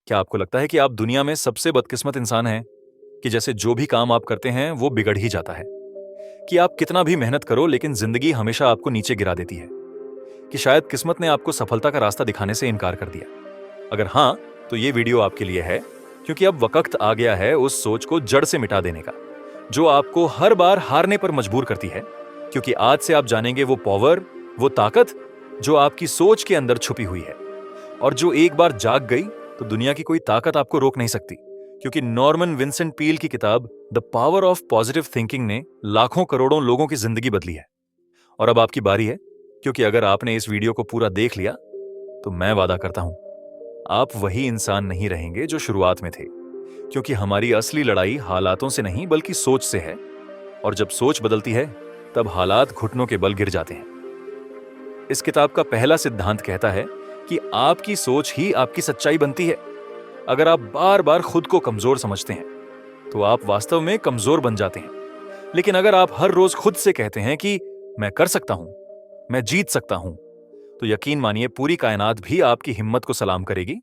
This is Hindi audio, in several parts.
क्या आपको लगता है कि आप दुनिया में सबसे बदकिस्मत इंसान हैं? कि जैसे जो भी काम आप करते हैं वो बिगड़ ही जाता है? कि आप कितना भी मेहनत करो लेकिन जिंदगी हमेशा आपको नीचे गिरा देती है? कि शायद किस्मत ने आपको सफलता का रास्ता दिखाने से इनकार कर दिया? अगर हाँ, तो ये वीडियो आपके लिए है, क्योंकि अब वक्त आ गया है उस सोच को जड़ से मिटा देने का, जो आपको हर बार हारने पर मजबूर करती है। क्योंकि आज से आप जानेंगे वो पावर, वो ताकत जो आपकी सोच के अंदर छुपी हुई है, और जो एक बार जाग गई तो दुनिया की कोई ताकत आपको रोक नहीं सकती। क्योंकि नॉर्मन विंसेंट पील की किताब the power of positive thinking ने लाखों करोड़ों लोगों की जिंदगी बदली है। और अब आपकी बारी है, क्योंकि अगर आपने इस वीडियो को पूरा देख लिया तो मैं वादा करता हूं, आप वही इंसान नहीं रहेंगे जो शुरुआत में थे। क्योंकि हमारी असली लड़ाई हालातों से नहीं बल्कि सोच से है, और जब सोच बदलती है तब हालात घुटनों के बल गिर जाते हैं। इस किताब का पहला सिद्धांत कहता है कि आपकी सोच ही आपकी सच्चाई बनती है। अगर आप बार बार खुद को कमजोर समझते हैं तो आप वास्तव में कमजोर बन जाते हैं। लेकिन अगर आप हर रोज खुद से कहते हैं कि मैं कर सकता हूं, मैं जीत सकता हूं, तो यकीन मानिए पूरी कायनात भी आपकी हिम्मत को सलाम करेगी।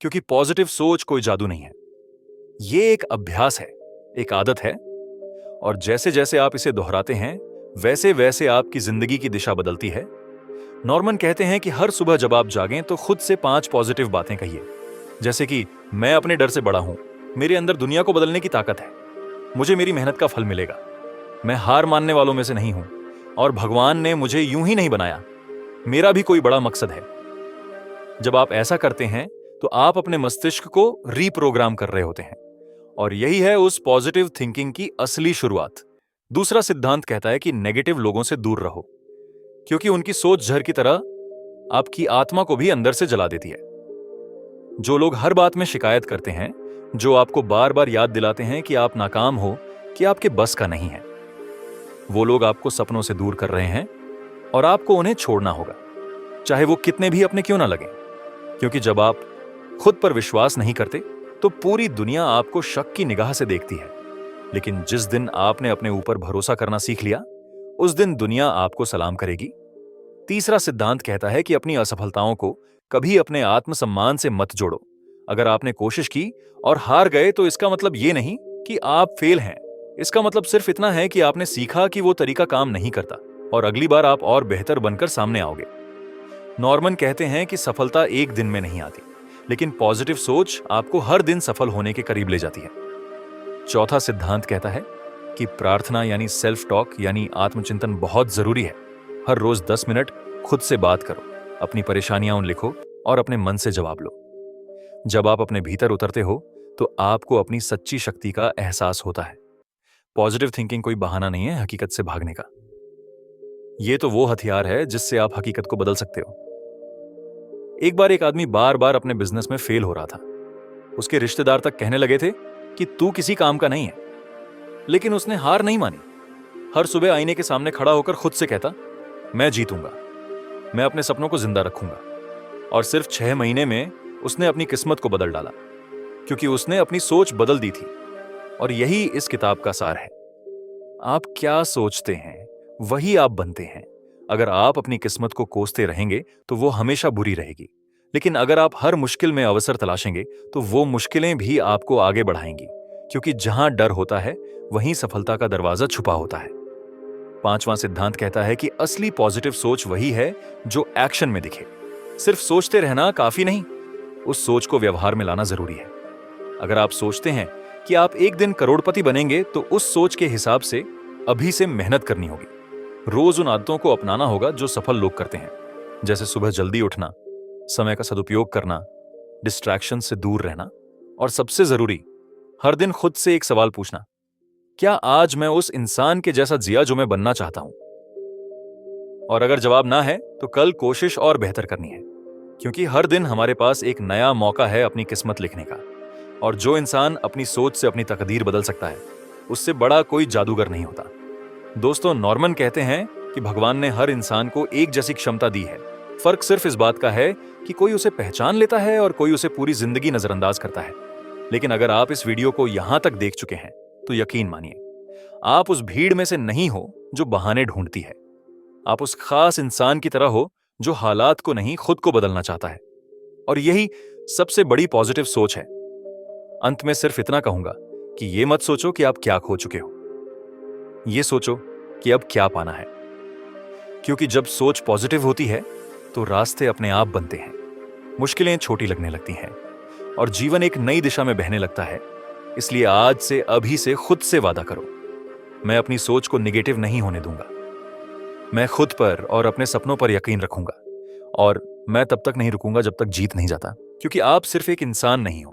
क्योंकि पॉजिटिव सोच कोई जादू नहीं है, ये एक अभ्यास है, एक आदत है। और जैसे जैसे आप इसे दोहराते हैं वैसे वैसे आपकी जिंदगी की दिशा बदलती है। नॉर्मन कहते हैं कि हर सुबह जब आप जागें तो खुद से 5 पॉजिटिव बातें कहिए। जैसे कि मैं अपने डर से बड़ा हूं, मेरे अंदर दुनिया को बदलने की ताकत है, मुझे मेरी मेहनत का फल मिलेगा, मैं हार मानने वालों में से नहीं हूं, और भगवान ने मुझे यूं ही नहीं बनाया, मेरा भी कोई बड़ा मकसद है। जब आप ऐसा करते हैं तो आप अपने मस्तिष्क को रीप्रोग्राम कर रहे होते हैं, और यही है उस पॉजिटिव थिंकिंग की असली शुरुआत। दूसरा सिद्धांत कहता है कि नेगेटिव लोगों से दूर रहो, क्योंकि उनकी सोच जहर की तरह आपकी आत्मा को भी अंदर से जला देती है। जो लोग हर बात में शिकायत करते हैं, जो आपको बार बार याद दिलाते हैं कि आप नाकाम हो, कि आपके बस का नहीं है, वो लोग आपको सपनों से दूर कर रहे हैं, और आपको उन्हें छोड़ना होगा, चाहे वो कितने भी अपने क्यों ना लगे। क्योंकि जब आप खुद पर विश्वास नहीं करते तो पूरी दुनिया आपको शक की निगाह से देखती है। लेकिन जिस दिन आपने अपने ऊपर भरोसा करना सीख लिया, उस दिन दुनिया आपको सलाम करेगी। तीसरा सिद्धांत कहता है कि अपनी असफलताओं को कभी अपने आत्मसम्मान से मत जोड़ो। अगर आपने कोशिश की और हार गए तो इसका मतलब ये नहीं कि आप फेल हैं। इसका मतलब सिर्फ इतना है कि आपने सीखा कि वो तरीका काम नहीं करता, और अगली बार आप और बेहतर बनकर सामने आओगे। नॉर्मन कहते हैं कि सफलता एक दिन में नहीं आती, लेकिन पॉजिटिव सोच आपको हर दिन सफल होने के करीब ले जाती है। चौथा सिद्धांत कहता है कि प्रार्थना यानी सेल्फ टॉक यानी आत्मचिंतन बहुत जरूरी है। हर रोज 10 मिनट खुद से बात करो, अपनी परेशानियां लिखो और अपने मन से जवाब लो। जब आप अपने भीतर उतरते हो तो आपको अपनी सच्ची शक्ति का एहसास होता है। पॉजिटिव थिंकिंग कोई बहाना नहीं है हकीकत से भागने का। यह तो वो हथियार है जिससे आप हकीकत को बदल सकते हो। एक बार एक आदमी बार बार अपने बिजनेस में फेल हो रहा था। उसके रिश्तेदार तक कहने लगे थे कि तू किसी काम का नहीं है, लेकिन उसने हार नहीं मानी। हर सुबह आईने के सामने खड़ा होकर खुद से कहता, मैं जीतूंगा, मैं अपने सपनों को जिंदा रखूंगा। और सिर्फ 6 महीने में उसने अपनी किस्मत को बदल डाला, क्योंकि उसने अपनी सोच बदल दी थी। और यही इस किताब का सार है। आप क्या सोचते हैं वही आप बनते हैं। अगर आप अपनी किस्मत को कोसते रहेंगे तो वो हमेशा बुरी रहेगी, लेकिन अगर आप हर मुश्किल में अवसर तलाशेंगे तो वो मुश्किलें भी आपको आगे बढ़ाएंगी। क्योंकि जहां डर होता है वहीं सफलता का दरवाजा छुपा होता है। पांचवां सिद्धांत कहता है कि असली पॉजिटिव सोच वही है जो एक्शन में दिखे। सिर्फ सोचते रहना काफी नहीं, उस सोच को व्यवहार में लाना जरूरी है। अगर आप सोचते हैं कि आप एक दिन करोड़पति बनेंगे तो उस सोच के हिसाब से अभी से मेहनत करनी होगी। रोज उन आदतों को अपनाना होगा जो सफल लोग करते हैं, जैसे सुबह जल्दी उठना, समय का सदुपयोग करना, डिस्ट्रैक्शन से दूर रहना, और सबसे जरूरी, हर दिन खुद से एक सवाल पूछना, क्या आज मैं उस इंसान के जैसा जिया जो मैं बनना चाहता हूं? और अगर जवाब ना है तो कल कोशिश और बेहतर करनी है। क्योंकि हर दिन हमारे पास एक नया मौका है अपनी किस्मत लिखने का। और जो इंसान अपनी सोच से अपनी तकदीर बदल सकता है, उससे बड़ा कोई जादूगर नहीं होता। दोस्तों, नॉर्मन कहते हैं कि भगवान ने हर इंसान को एक जैसी क्षमता दी है। फर्क सिर्फ इस बात का है कि कोई उसे पहचान लेता है और कोई उसे पूरी जिंदगी नजरअंदाज करता है। लेकिन अगर आप इस वीडियो को यहां तक देख चुके हैं तो यकीन मानिए, आप उस भीड़ में से नहीं हो जो बहाने ढूंढती है। आप उस खास इंसान की तरह हो जो हालात को नहीं खुद को बदलना चाहता है। और यही सबसे बड़ी पॉजिटिव सोच है। अंत में सिर्फ इतना कहूंगा कि ये मत सोचो कि आप क्या खो चुके हो, ये सोचो कि अब क्या पाना है। क्योंकि जब सोच पॉजिटिव होती है तो रास्ते अपने आप बनते हैं, मुश्किलें छोटी लगने लगती हैं और जीवन एक नई दिशा में बहने लगता है। इसलिए आज से, अभी से खुद से वादा करो, मैं अपनी सोच को निगेटिव नहीं होने दूंगा। मैं खुद पर और अपने सपनों पर यकीन रखूंगा और मैं तब तक नहीं रुकूंगा जब तक जीत नहीं जाता। क्योंकि आप सिर्फ एक इंसान नहीं हो,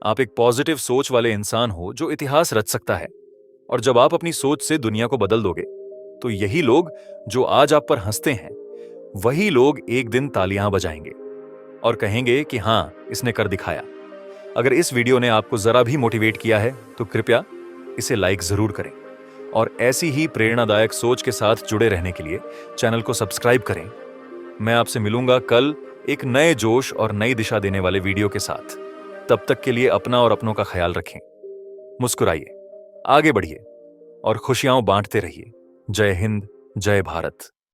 आप एक पॉजिटिव सोच वाले इंसान हो जो इतिहास रच सकता है। और जब आप अपनी सोच से दुनिया को बदल दोगे तो यही लोग जो आज आप पर हंसते हैं, वही लोग एक दिन तालियां बजाएंगे और कहेंगे कि हां, इसने कर दिखाया। अगर इस वीडियो ने आपको जरा भी मोटिवेट किया है तो कृपया इसे लाइक जरूर करें और ऐसी ही प्रेरणादायक सोच के साथ जुड़े रहने के लिए चैनल को सब्सक्राइब करें। मैं आपसे मिलूंगा कल एक नए जोश और नई दिशा देने वाले वीडियो के साथ। तब तक के लिए अपना और अपनों का ख्याल रखें, मुस्कुराइए, आगे बढ़िए और खुशियां बांटते रहिए। जय हिंद, जय भारत।